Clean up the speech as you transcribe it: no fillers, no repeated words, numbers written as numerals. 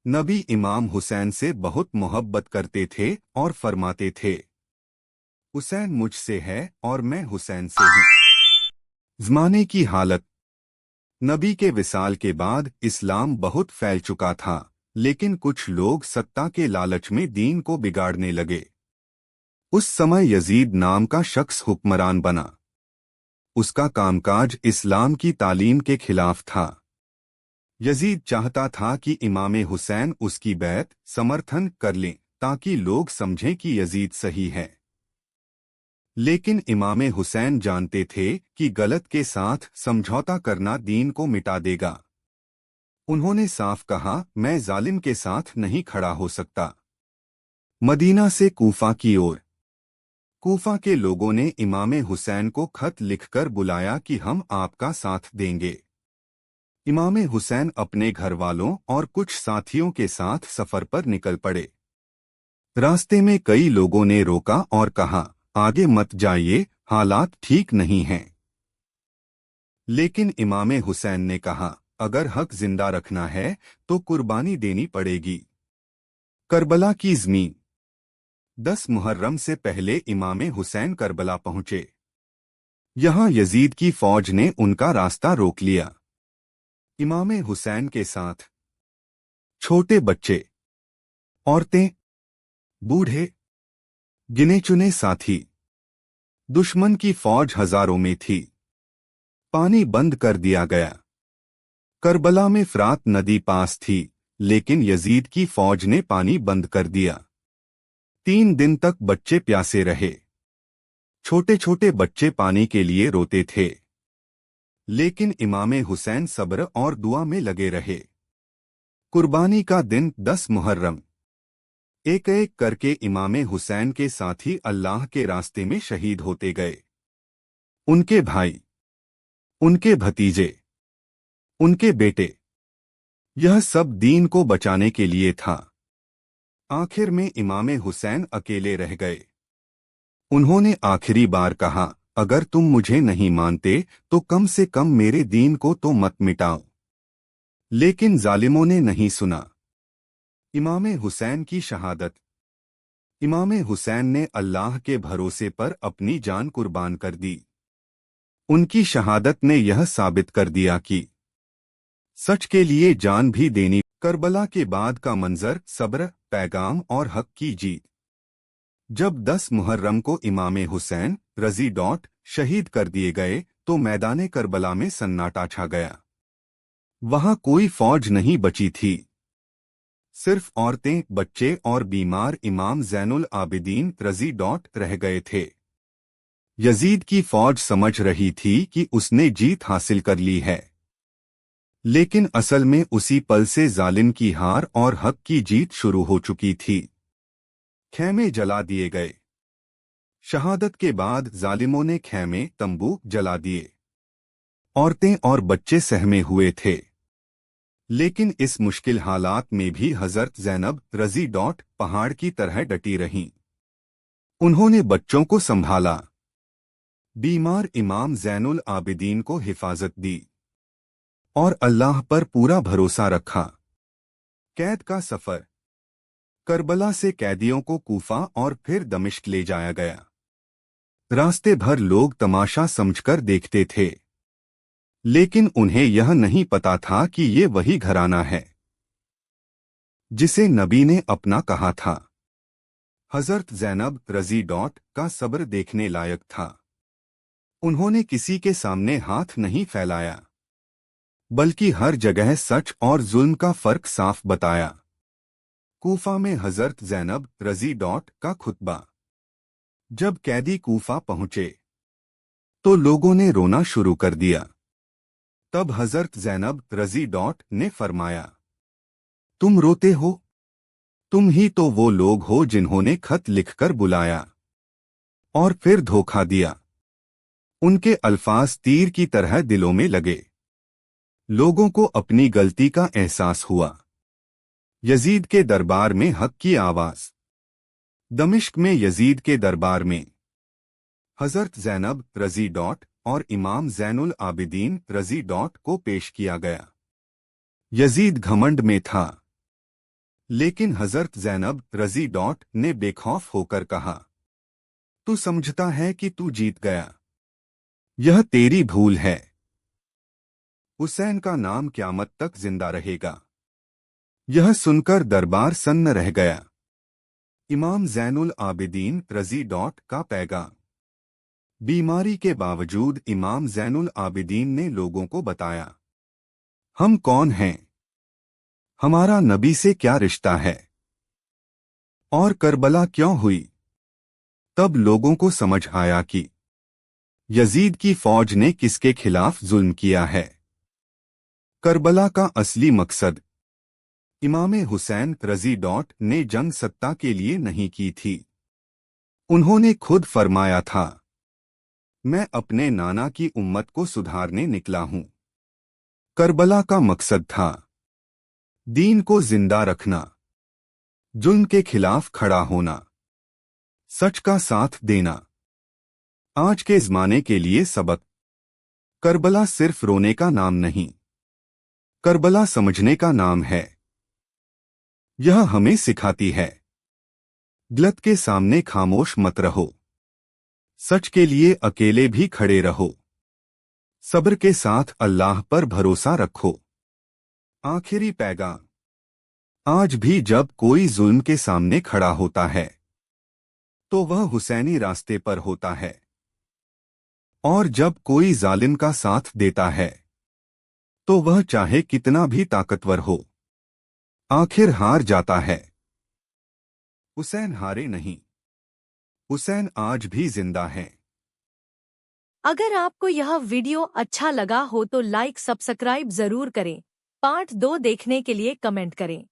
नबी इमाम हुसैन से बहुत मोहब्बत करते थे और फरमाते थे, हुसैन मुझसे है और मैं हुसैन से हूँ। ज़माने की हालत। नबी के विसाल के बाद इस्लाम बहुत फैल चुका था, लेकिन कुछ लोग सत्ता के लालच में दीन को बिगाड़ने लगे। उस समय यजीद नाम का शख्स हुक्मरान बना। उसका कामकाज इस्लाम की तालीम के खिलाफ था। यजीद चाहता था कि इमाम हुसैन उसकी बैत समर्थन कर लें ताकि लोग समझें कि यजीद सही है। लेकिन इमाम हुसैन जानते थे कि गलत के साथ समझौता करना दीन को मिटा देगा। उन्होंने साफ कहा, मैं जालिम के साथ नहीं खड़ा हो सकता। मदीना से कूफा की ओर। कूफा के लोगों ने इमाम हुसैन को खत लिखकर बुलाया कि हम आपका साथ देंगे। इमाम हुसैन अपने घर वालों और कुछ साथियों के साथ सफर पर निकल पड़े। रास्ते में कई लोगों ने रोका और कहा, आगे मत जाइए, हालात ठीक नहीं हैं। लेकिन इमाम हुसैन ने कहा, अगर हक जिंदा रखना है तो कुर्बानी देनी पड़ेगी। करबला की ज़मीन। 10 मुहर्रम से पहले इमाम हुसैन करबला पहुंचे। यहाँ यजीद की फौज ने उनका रास्ता रोक लिया। इमाम हुसैन के साथ छोटे बच्चे, औरतें, बूढ़े, गिने चुने साथी। दुश्मन की फौज हजारों में थी। पानी बंद कर दिया गया। करबला में फरात नदी पास थी, लेकिन यजीद की फौज ने पानी बंद कर दिया। 3 दिन तक बच्चे प्यासे रहे। छोटे छोटे बच्चे पानी के लिए रोते थे, लेकिन इमाम हुसैन सब्र और दुआ में लगे रहे। कुर्बानी का दिन 10 मुहर्रम। एक एक करके इमाम हुसैन के साथी अल्लाह के रास्ते में शहीद होते गए। उनके भाई, उनके भतीजे, उनके बेटे, यह सब दीन को बचाने के लिए था। आखिर में इमाम हुसैन अकेले रह गए। उन्होंने आखिरी बार कहा, अगर तुम मुझे नहीं मानते तो कम से कम मेरे दीन को तो मत मिटाओ। लेकिन जालिमों ने नहीं सुना। इमाम हुसैन की शहादत। इमाम हुसैन ने अल्लाह के भरोसे पर अपनी जान कुर्बान कर दी। उनकी शहादत ने यह साबित कर दिया कि सच के लिए जान भी देनी। करबला के बाद का मंजर, सब्र, पैगाम और हक की जीत। जब 10 मुहर्रम को इमाम हुसैन शहीद कर दिए गए तो मैदान करबला में सन्नाटा छा गया। वहां कोई फौज नहीं बची थी। सिर्फ औरतें, बच्चे और बीमार इमाम ज़ैनुल आबिदीन रह गए थे। यजीद की फौज समझ रही थी कि उसने जीत हासिल कर ली है, लेकिन असल में उसी पल से जालिम की हार और हक की जीत शुरू हो चुकी थी। खेमे जला दिए गए। शहादत के बाद जालिमों ने खेमे, तंबू जला दिए। औरतें और बच्चे सहमे हुए थे। लेकिन इस मुश्किल हालात में भी हजरत ज़ैनब पहाड़ की तरह डटी रहीं। उन्होंने बच्चों को संभाला, बीमार इमाम ज़ैनुल आबिदीन को हिफाजत दी और अल्लाह पर पूरा भरोसा रखा। कैद का सफर। करबला से कैदियों को कूफा और फिर दमिश्क ले जाया गया। रास्ते भर लोग तमाशा समझकर देखते थे, लेकिन उन्हें यह नहीं पता था कि ये वही घराना है जिसे नबी ने अपना कहा था। हजरत ज़ैनब का सब्र देखने लायक था। उन्होंने किसी के सामने हाथ नहीं फैलाया, बल्कि हर जगह सच और जुल्म का फर्क साफ बताया। कूफा में हजरत ज़ैनब का खुतबा। जब कैदी कूफा पहुंचे तो लोगों ने रोना शुरू कर दिया। तब हजरत ज़ैनब ने फरमाया, तुम रोते हो? तुम ही तो वो लोग हो जिन्होंने खत लिखकर बुलाया और फिर धोखा दिया। उनके अल्फाज तीर की तरह दिलों में लगे। लोगों को अपनी गलती का एहसास हुआ। यजीद के दरबार में हक की आवाज। दमिश्क में यजीद के दरबार में हजरत ज़ैनब और इमाम ज़ैनुल आबिदीन को पेश किया गया। यजीद घमंड में था। लेकिन हजरत ज़ैनब रजी ने बेखौफ होकर कहा, तू समझता है कि तू जीत गया? यह तेरी भूल है। हुसैन का नाम क़यामत तक जिंदा रहेगा। यह सुनकर दरबार सन्न रह गया। इमाम ज़ैनुल आबिदीन रजी का पैगाम। बीमारी के बावजूद इमाम ज़ैनुल आबिदीन ने लोगों को बताया, हम कौन हैं, हमारा नबी से क्या रिश्ता है, और करबला क्यों हुई। तब लोगों को समझ आया कि यजीद की फौज ने किसके खिलाफ जुल्म किया है। करबला का असली मकसद इमाम हुसैन रजी ने जंग सत्ता के लिए नहीं की थी। उन्होंने खुद फरमाया था, मैं अपने नाना की उम्मत को सुधारने निकला हूं। करबला का मकसद था दीन को जिंदा रखना, जुल्म के खिलाफ खड़ा होना, सच का साथ देना। आज के ज़माने के लिए सबक। करबला सिर्फ रोने का नाम नहीं, करबला समझने का नाम है। यह हमें सिखाती है, गलत के सामने खामोश मत रहो, सच के लिए अकेले भी खड़े रहो, सब्र के साथ अल्लाह पर भरोसा रखो। आखिरी पैगाम। आज भी जब कोई जुल्म के सामने खड़ा होता है तो वह हुसैनी रास्ते पर होता है, और जब कोई जालिम का साथ देता है तो वह चाहे कितना भी ताकतवर हो, आखिर हार जाता है। हुसैन हारे नहीं, हुसैन आज भी जिंदा है। अगर आपको यह वीडियो अच्छा लगा हो तो लाइक सब्सक्राइब जरूर करें। पार्ट 2 देखने के लिए कमेंट करें।